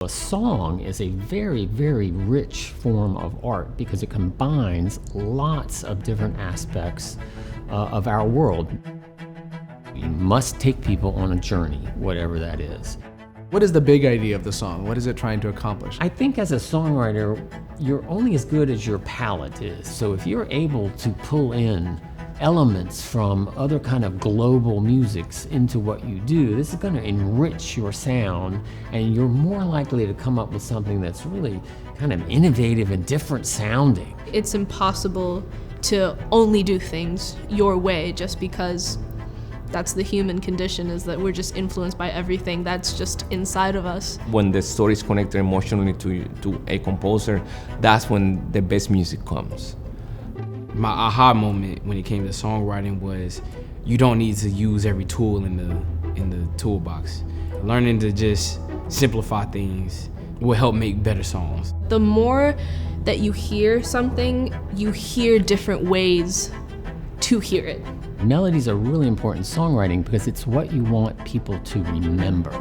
A song is a very, very rich form of art because it combines lots of different aspects of our world. You must take people on a journey, whatever that is. What is the big idea of the song? What is it trying to accomplish? I think as a songwriter, you're only as good as your palette is. So if you're able to pull in elements from other kind of global musics into what you do, this is going to enrich your sound, and you're more likely to come up with something that's really kind of innovative and different sounding. It's impossible to only do things your way just because that's the human condition, is that we're just influenced by everything that's just inside of us. When the story is connected emotionally to a composer, that's when the best music comes. My aha moment when it came to songwriting was you don't need to use every tool in the toolbox. Learning to just simplify things will help make better songs. The more that you hear something, you hear different ways to hear it. Melodies are really important in songwriting because it's what you want people to remember.